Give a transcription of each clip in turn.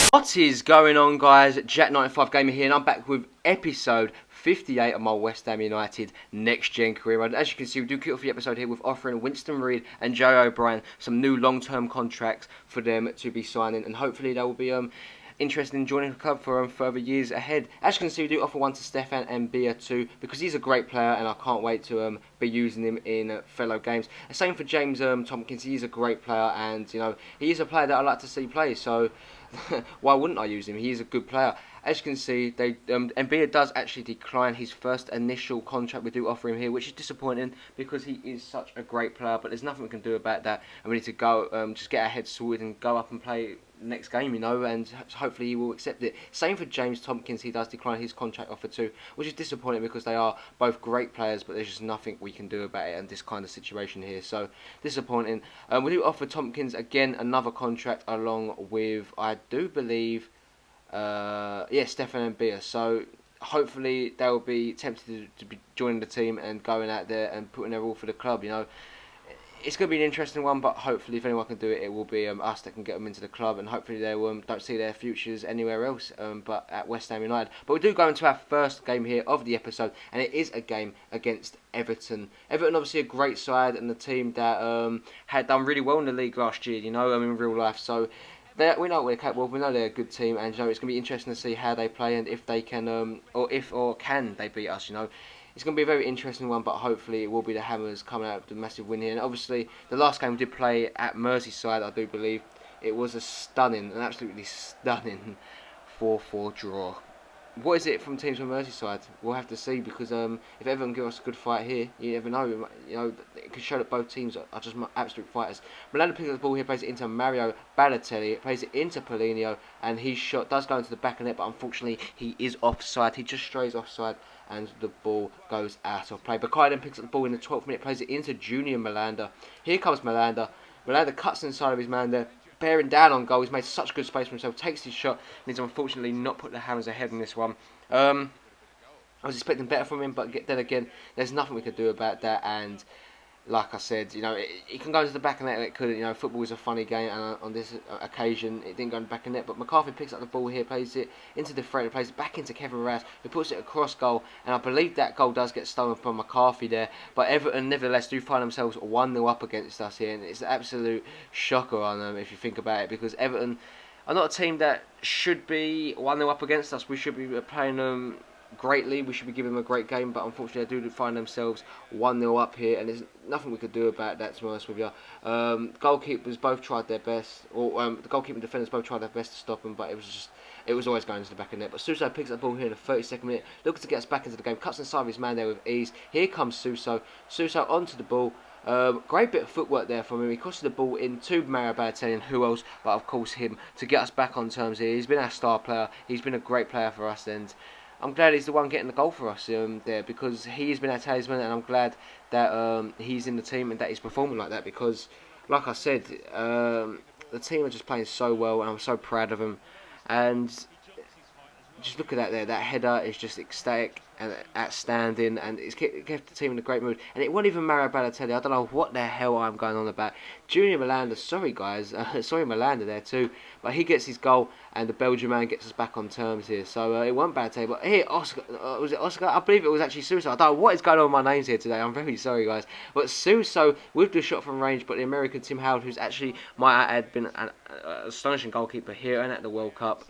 What is going on, guys? Jack95 Gamer here, and I'm back with episode 58 of my West Ham United Next Gen career mode. As you can see, we do kick off the episode here with offering Winston Reid and Joe O'Brien some new long-term contracts for them to be signing, and hopefully they will be interested in joining the club for further years ahead. As you can see, we do offer one to Stefan and Bia too, because he's a great player and I can't wait to be using him in fellow games. The same for James Tompkins. He's a great player, and he is a player that I like to see play, so why wouldn't I use him? He's a good player. As you can see, Mbia does actually decline his first initial contract we do offer him here, which is disappointing because he is such a great player, but there's nothing we can do about that, and we need to go just get our heads sorted and go up and play next game, and hopefully he will accept it. Same for James Tompkins. He does decline his contract offer too, which is disappointing because they are both great players, but there's just nothing we can do about it in this kind of situation here, so disappointing. We do offer Tompkins again another contract along with, I do believe, Stefan and Bia, so hopefully they'll be tempted to be joining the team and going out there and putting their all for the club. It's going to be an interesting one, but hopefully if anyone can do it, it will be us that can get them into the club, and hopefully they don't see their futures anywhere else but at West Ham United. But we do go into our first game here of the episode, and it is a game against Everton. Everton obviously a great side and a team that had done really well in the league last year, in real life, so we know they're capable. We know they're a good team, and it's going to be interesting to see how they play and if they can, or can they beat us. It's going to be a very interesting one, but hopefully it will be the Hammers coming out with a massive win here. And obviously, the last game we did play at Merseyside, I do believe, it was an absolutely stunning 4-4 draw. What is it from teams from Merseyside? We'll have to see, because if Everton give us a good fight here, you never know. It could show that both teams are just absolute fighters. Milano picks up the ball here, plays it into Mario Balotelli, plays it into Paulinho, and his shot does go into the back of the net, but unfortunately he is offside. He just strays offside, and the ball goes out of play. Bakai then picks up the ball in the 12th minute, plays it into Junior Malanda. Here comes Malanda. Malanda cuts inside of his man there, bearing down on goal. He's made such good space for himself, takes his shot, and he's unfortunately not put the Hammers ahead in this one. I was expecting better from him, but then again, there's nothing we could do about that, and like I said, it can go into the back of the net and it couldn't. Football is a funny game, and on this occasion, it didn't go in the back of the net. But McCarthy picks up the ball here, plays it into the threat, plays it back into Kevin Rouse, who puts it across goal, and I believe that goal does get stolen from McCarthy there. But Everton, nevertheless, do find themselves 1-0 up against us here, and it's an absolute shocker on them if you think about it, because Everton are not a team that should be 1-0 up against us. We should be playing them greatly. We should be giving them a great game, but unfortunately they do find themselves 1-0 up here, and there's nothing we could do about that, to be honest with you. Goalkeepers both tried their best, or the goalkeeper and defenders both tried their best to stop them, but it was always going into the back of the net. But Suso picks up the ball here in the 32nd minute, looking to get us back into the game, cuts inside of his man there with ease. Here comes Suso onto the ball. Great bit of footwork there from him. He crosses the ball into Mario Balotelli, and who else but of course him, to get us back on terms here. He's been our star player, he's been a great player for us, and I'm glad he's the one getting the goal for us there, because he has been our talisman, and I'm glad that he's in the team and that he's performing like that, because like I said, the team are just playing so well, and I'm so proud of them. And just look at that there, that header is just ecstatic and outstanding, and it's kept the team in a great mood. And it wasn't even Mario Balotelli. I don't know what the hell I'm going on about. Junior Malanda, sorry guys, sorry Malanda there too, but he gets his goal, and the Belgian man gets us back on terms here. So it wasn't Balotelli, but here, Oscar, was it Oscar? I believe it was actually Suso. I don't know what is going on with my names here today, I'm very sorry guys. But Suso with the shot from range, but the American Tim Howard, who's actually, might add, been an astonishing goalkeeper here and at the World Cup.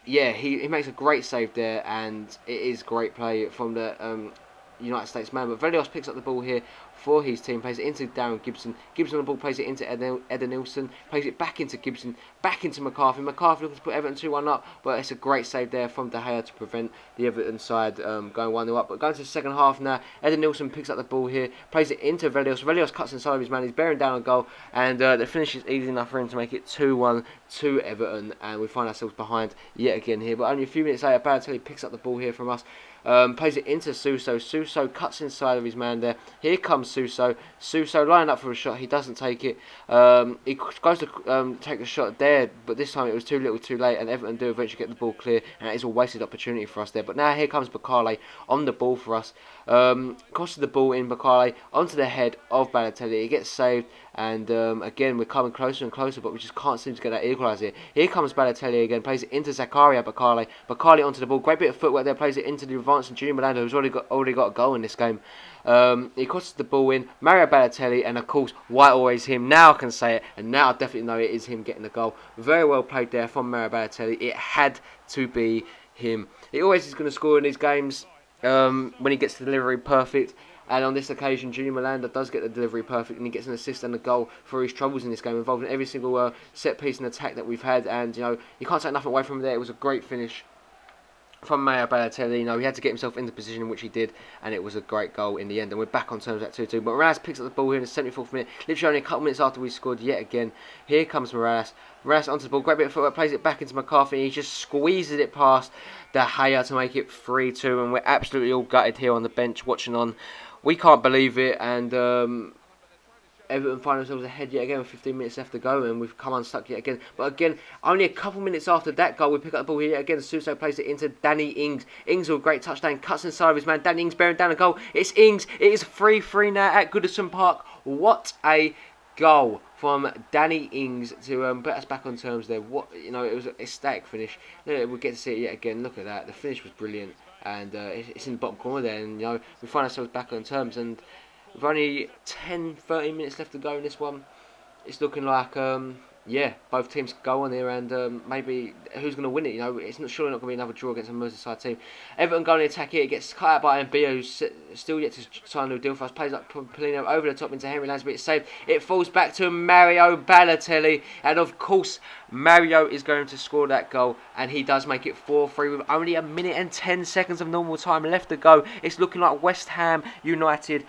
Yeah, he makes a great save there, and it is great play from the United States man. But Velios picks up the ball here for his team, plays it into Darren Gibson. Gibson on the ball, plays it into Eden Nilsson, plays it back into Gibson, back into McCarthy. McCarthy looking to put Everton 2-1 up, but it's a great save there from De Gea to prevent the Everton side going 1-0 up. But going to the second half now, Eden Nilsson picks up the ball here, plays it into Velios. Velios cuts inside of his man, he's bearing down a goal, and the finish is easy enough for him to make it 2-1 to Everton, and we find ourselves behind yet again here. But only a few minutes later, Balotelli picks up the ball here from us. Plays it into Suso. Suso cuts inside of his man there. Here comes Suso. Suso lining up for a shot. He doesn't take it. He goes to take the shot there, but this time it was too little too late, and Everton do eventually get the ball clear, and it is a wasted opportunity for us there. But now here comes Bakale on the ball for us. Costed the ball in Bakale onto the head of Balotelli. It gets saved, and again we're coming closer and closer, but we just can't seem to get that equaliser. Here comes Balotelli again, plays it into Zakaria Bakale. Bakale onto the ball, great bit of footwork there, plays it into the advancing Junior Milando, who's already got a goal in this game. He crosses the ball in, Mario Balotelli, and of course, why always him? Now I can say it, and now I definitely know it is him getting the goal. Very well played there from Mario Balotelli. It had to be him. He always is going to score in these games when he gets the delivery perfect. And on this occasion, Junior Milando does get the delivery perfect, and he gets an assist and a goal for his troubles in this game, involving every single set piece and attack that we've had. And you can't take nothing away from him there. It was a great finish from Mario Balotelli. He had to get himself into position, which he did, and it was a great goal in the end. And we're back on terms at 2-2. But Morales picks up the ball here in the 74th minute, literally only a couple minutes after we scored yet again. Here comes Morales. Morales onto the ball, great bit of footwork, plays it back into McCarthy. He just squeezes it past De Gea to make it 3-2, and we're absolutely all gutted here on the bench watching on. We can't believe it, and Everton find themselves ahead yet again with 15 minutes left to go, and we've come unstuck yet again. But again, only a couple minutes after that goal, we pick up the ball here yet again. Suso plays it into Danny Ings. Ings with a great touchdown, cuts inside of his man. Danny Ings bearing down a goal. It's Ings. It is 3-3 now at Goodison Park. What a goal from Danny Ings to put us back on terms there. It was a ecstatic finish. We get to see it yet again. Look at that. The finish was brilliant, and it's in the bottom corner there. And we find ourselves back on terms. And with only 10-13 minutes left to go in this one, it's looking like both teams go on here, and maybe who's going to win it. It's surely not going to be another draw against a Merseyside team. Everton go on the attack here. It gets cut out by Mbia, who's still yet to sign a new deal for us. Plays like Polino over the top into Henry Lansbury. It's saved. It falls back to Mario Balotelli, and of course Mario is going to score that goal, and he does make it 4-3 with only a minute and 10 seconds of normal time left to go. It's looking like West Ham United,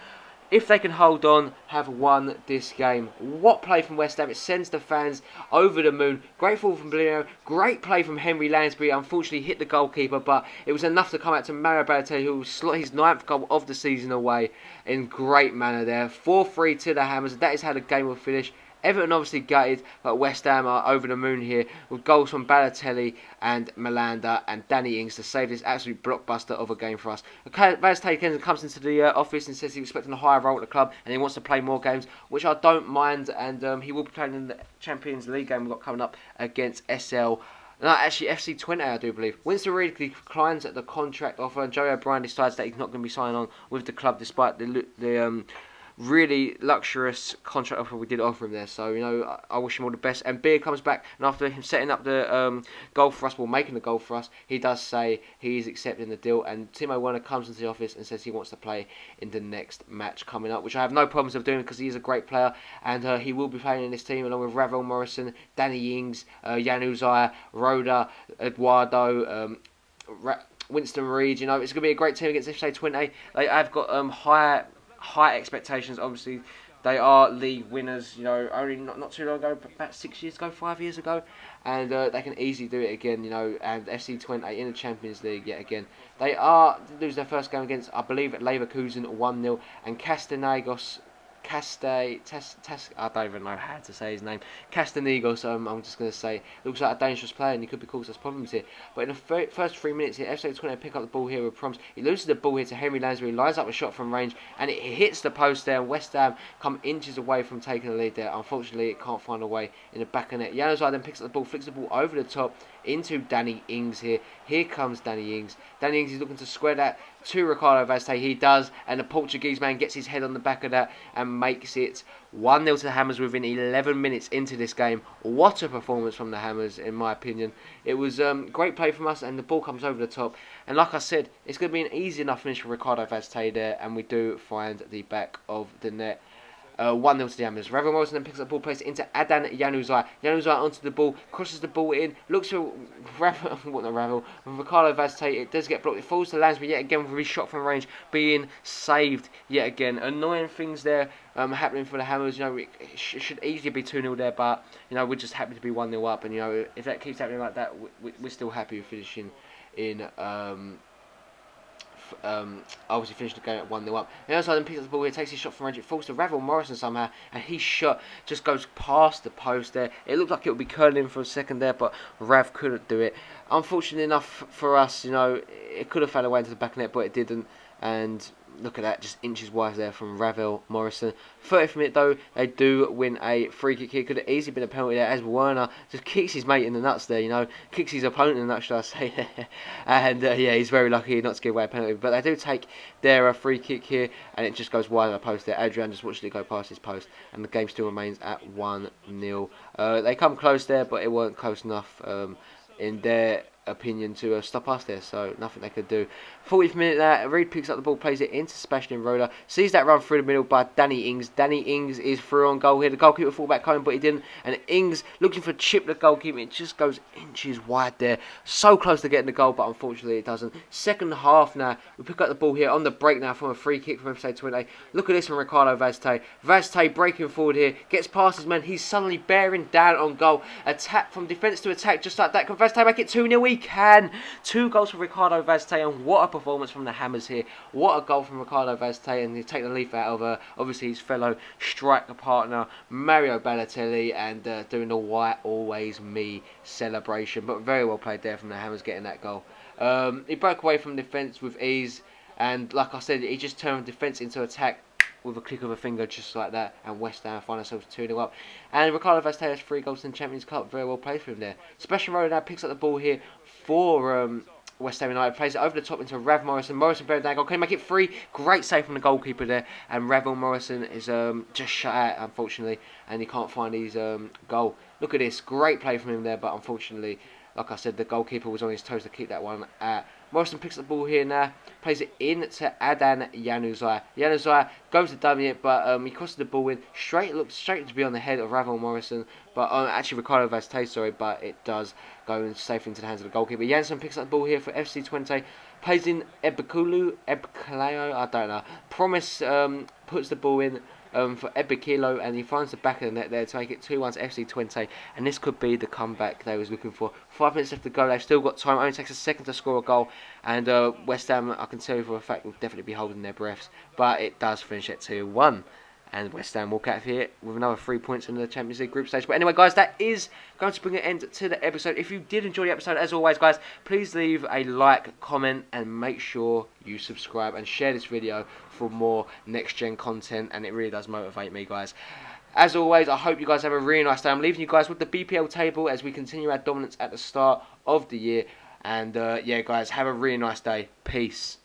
if they can hold on, have won this game. What play from West Ham. It sends the fans over the moon. Great fall from Blino. Great play from Henry Lansbury. Unfortunately hit the goalkeeper, but it was enough to come out to Mario Balotelli, who slot his 9th goal of the season away in great manner there. 4-3 to the Hammers. That is how the game will finish. Everton obviously gutted, but West Ham are over the moon here with goals from Balotelli and Malanda and Danny Ings to save this absolute blockbuster of a game for us. Vaz Taken comes into the office and says he's expecting a higher role at the club and he wants to play more games, which I don't mind, and he will be playing in the Champions League game we've got coming up against FC Twente, I do believe. Winston Reid declines at the contract offer, and Joe O'Brien decides that he's not going to be signing on with the club despite the really luxurious contract offer we did offer him there. So, I wish him all the best. And Beer comes back, and after him setting up the goal for us, making the goal for us, he does say he is accepting the deal. And Timo Werner comes into the office and says he wants to play in the next match coming up, which I have no problems of doing because he is a great player, and he will be playing in this team along with Ravel Morrison, Danny Ings, Januzaj, Roda, Eduardo, Winston Reid. It's going to be a great team against FC Twente. They have got high expectations. Obviously, they are league winners. Only not too long ago, about 6 years ago, 5 years ago, and they can easily do it again. And FC Twente in the Champions League yet again. They lose their first game against, I believe, at Leverkusen 1-0, and I don't even know how to say his name. Castanigos, I'm just going to say, looks like a dangerous player and he could be causing us problems here. But in the first 3 minutes here, FC Twente pick up the ball here with Proms. He loses the ball here to Henry Lansbury, lines up a shot from range, and it hits the post there, and West Ham come inches away from taking the lead there. Unfortunately, it can't find a way in the back of net. Januzaj then picks up the ball, flicks the ball over the top into Danny Ings here. Here comes Danny Ings. Danny Ings is looking to square that to Ricardo Vazte. He does, and the Portuguese man gets his head on the back of that and makes it 1-0 to the Hammers within 11 minutes into this game. What a performance from the Hammers, in my opinion. It was great play from us, and the ball comes over the top. And like I said, it's going to be an easy enough finish for Ricardo Vazte there, and we do find the back of the net. 1-0 to the Hammers. Ravel Morrison then picks up the ball, plays it into Adan Januzaj. Januzaj onto the ball, crosses the ball in, looks for Ravel. Ricardo Vazte, it does get blocked. It falls to Lansbury yet again with his shot from range being saved yet again. Annoying things there happening for the Hammers. It should easily be 2-0 there, but we're just happy to be 1-0 up. And if that keeps happening like that, we're still happy with finishing in. Obviously finished the game at 1-0 up. And also then picks up the ball here, takes his shot from range, it falls to Ravel Morrison somehow, and his shot just goes past the post there. It looked like it would be curling for a second there, but Rav couldn't do it. Unfortunately enough for us, it could have found a way into the back of net, but it didn't. And Look at that, just inches wide there from Ravel Morrison. 30th minute though, they do win a free kick here. Could have easily been a penalty there, as Werner just kicks his mate in the nuts there, kicks his opponent in the nuts, should I say there. And yeah, he's very lucky not to give away a penalty. But they do take their free kick here, and it just goes wide of the post there. Adrian just watched it go past his post, and the game still remains at 1-0. They come close there, but it weren't close enough in their opinion to stop us there, so nothing they could do. 40th minute there, Reed picks up the ball, plays it into Sebastian Roda, sees that run through the middle by Danny Ings. Danny Ings is through on goal here. The goalkeeper fought back home, but he didn't, and Ings looking for chip the goalkeeper. It just goes inches wide there, so close to getting the goal, but unfortunately it doesn't. Second half now, we pick up the ball here on the break now from a free kick from FC 20. Look at this from Ricardo Vazte. Vazte breaking forward here, gets past his man, he's suddenly bearing down on goal. Attack from defence to attack, just like that. Can Vazte make it 2-0? He can. 2 goals for Ricardo Vazte, and what a performance from the Hammers here. What a goal from Ricardo Vazte, and he take the leaf out of obviously his fellow striker partner Mario Balotelli, and doing the "why always me" celebration. But very well played there from the Hammers, getting that goal. He broke away from defence with ease, and like I said, he just turned defence into attack with a click of a finger, just like that, and West Ham find themselves 2-0 up. And Ricardo Vazte has 3 goals in the Champions Cup. Very well played for him there. Sebastian Roda now picks up the ball here for West Ham United, plays it over the top into Rav Morrison. Morrison bearing down goal, can he make it 3? Great save from the goalkeeper there, and Ravel Morrison is just shut out, unfortunately, and he can't find his goal. Look at this, great play from him there, but unfortunately, like I said, the goalkeeper was on his toes to keep that one out. Morrison picks up the ball here now, plays it in to Adan Januzaj. Januzaj goes to dummy it, but he crosses the ball in looks straight to be on the head of Ravel Morrison, but actually Ricardo Vazte, sorry, but it does go safe into the hands of the goalkeeper. Jansen picks up the ball here for FC 20, plays in Ebekulu, I don't know. Promise puts the ball in for Ebekilo, and he finds the back of the net there to make it 2-1 to FC 20, and this could be the comeback they was looking for. 5 minutes left to go, they've still got time, it only takes a second to score a goal, and West Ham, I can tell you for a fact, will definitely be holding their breaths, but it does finish at 2-1. And West Ham walk out of here with another 3 points in the Champions League group stage. But anyway, guys, that is going to bring an end to the episode. If you did enjoy the episode, as always, guys, please leave a like, comment, and make sure you subscribe and share this video for more next-gen content. And it really does motivate me, guys. As always, I hope you guys have a really nice day. I'm leaving you guys with the BPL table as we continue our dominance at the start of the year. And yeah, guys, have a really nice day. Peace.